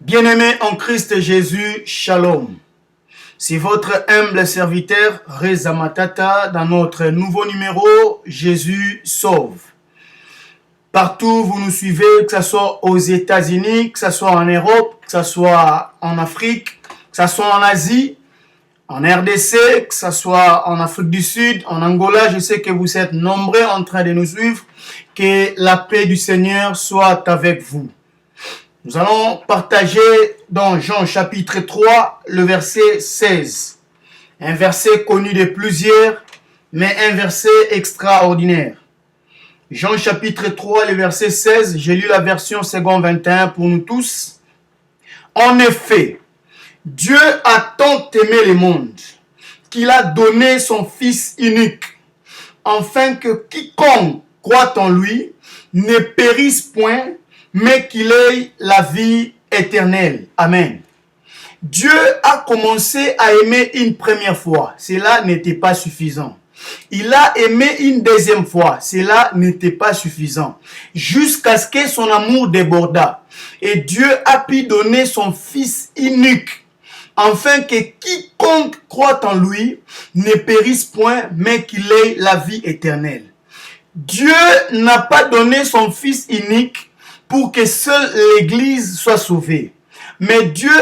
Bien-aimés en Christ Jésus, Shalom. C'est votre humble serviteur Reza Matata dans notre nouveau numéro Jésus sauve. Partout vous nous suivez, que ce soit aux États-Unis, que ce soit en Europe, que ce soit en Afrique, que ce soit en Asie, en RDC, que ce soit en Afrique du Sud, en Angola. Je sais que vous êtes nombreux en train de nous suivre. Que la paix du Seigneur soit avec vous. Nous allons partager dans Jean chapitre 3, le verset 16. Un verset connu de plusieurs, mais un verset extraordinaire. Jean chapitre 3, le verset 16, j'ai lu la version second 21 pour nous tous. En effet, Dieu a tant aimé le monde qu'il a donné son Fils unique, afin que quiconque croit en lui ne périsse point, mais qu'il ait la vie éternelle. Amen. Dieu a commencé à aimer une première fois. Cela n'était pas suffisant. Il a aimé une deuxième fois. Cela n'était pas suffisant. Jusqu'à ce que son amour déborda. Et Dieu a pu donner son Fils unique, afin que quiconque croit en lui ne périsse point, mais qu'il ait la vie éternelle. Dieu n'a pas donné son Fils unique pour que seule l'Église soit sauvée. Mais Dieu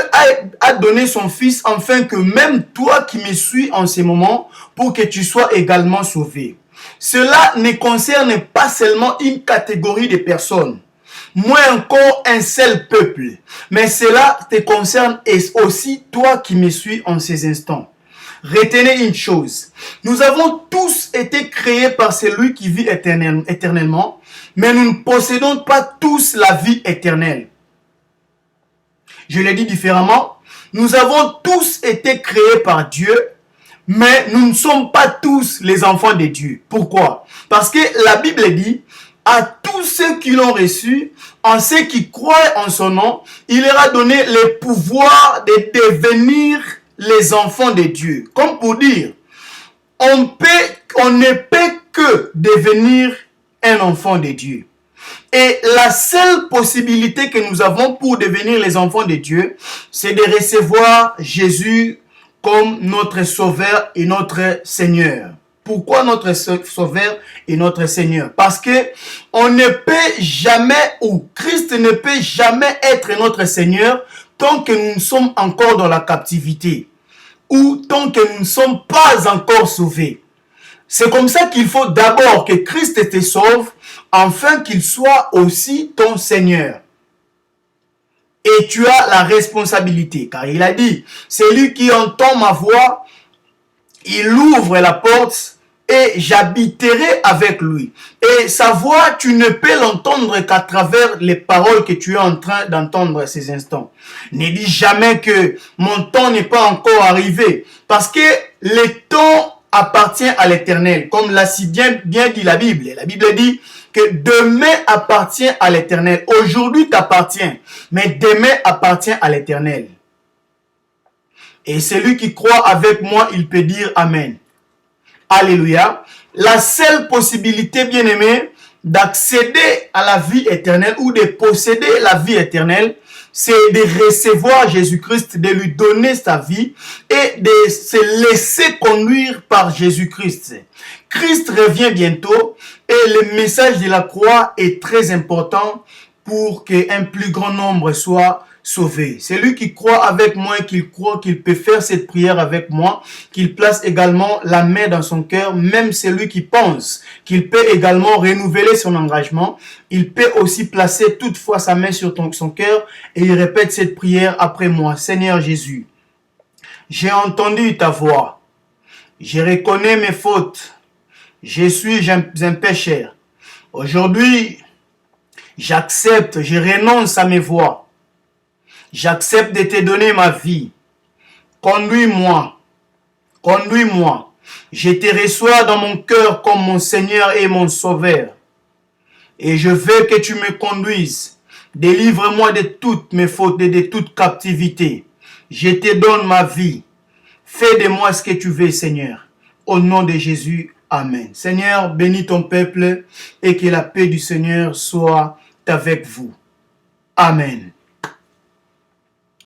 a donné son Fils afin que même toi qui me suis en ce moment, pour que tu sois également sauvé. Cela ne concerne pas seulement une catégorie de personnes, moins encore un seul peuple, mais cela te concerne aussi toi qui me suis en ces instants. Retenez une chose, nous avons tous été créés par celui qui vit éternellement, mais nous ne possédons pas tous la vie éternelle. Je l'ai dit différemment, nous avons tous été créés par Dieu, mais nous ne sommes pas tous les enfants de Dieu. Pourquoi? Parce que la Bible dit, à tous ceux qui l'ont reçu, en ceux qui croient en son nom, il leur a donné le pouvoir de devenir les enfants de Dieu. Comme pour dire, on ne peut que devenir un enfant de Dieu. Et la seule possibilité que nous avons pour devenir les enfants de Dieu, c'est de recevoir Jésus comme notre Sauveur et notre Seigneur. Pourquoi notre Sauveur et notre Seigneur? Parce que on ne peut jamais, ou Christ ne peut jamais être notre Seigneur tant que nous sommes encore dans la captivité, ou tant que nous ne sommes pas encore sauvés. C'est comme ça qu'il faut d'abord que Christ te sauve, afin qu'il soit aussi ton Seigneur. Et tu as la responsabilité, car il a dit, celui qui entend ma voix, il ouvre la porte et j'habiterai avec lui. Et sa voix, tu ne peux l'entendre qu'à travers les paroles que tu es en train d'entendre à ces instants. Ne dis jamais que mon temps n'est pas encore arrivé, parce que le temps appartient à l'Éternel, comme l'a si bien dit la Bible. La Bible dit que demain appartient à l'Éternel. Aujourd'hui t'appartient, mais demain appartient à l'Éternel. Et celui qui croit avec moi, il peut dire Amen. Alléluia. La seule possibilité, bien-aimé, d'accéder à la vie éternelle ou de posséder la vie éternelle, c'est de recevoir Jésus-Christ, de lui donner sa vie et de se laisser conduire par Jésus-Christ. Christ revient bientôt et le message de la croix est très important pour qu'un plus grand nombre soit sauvé. Celui qui croit avec moi, qu'il croit qu'il peut faire cette prière avec moi, qu'il place également la main dans son cœur, même celui qui pense qu'il peut également renouveler son engagement, il peut aussi placer toutefois sa main sur son cœur et il répète cette prière après moi. Seigneur Jésus, j'ai entendu ta voix, je reconnais mes fautes, je suis un pécheur. Aujourd'hui, j'accepte, je renonce à mes voies. J'accepte de te donner ma vie. Conduis-moi. Conduis-moi. Je te reçois dans mon cœur comme mon Seigneur et mon Sauveur. Et je veux que tu me conduises. Délivre-moi de toutes mes fautes et de toute captivité. Je te donne ma vie. Fais de moi ce que tu veux, Seigneur. Au nom de Jésus, Amen. Seigneur, bénis ton peuple et que la paix du Seigneur soit avec vous. Amen.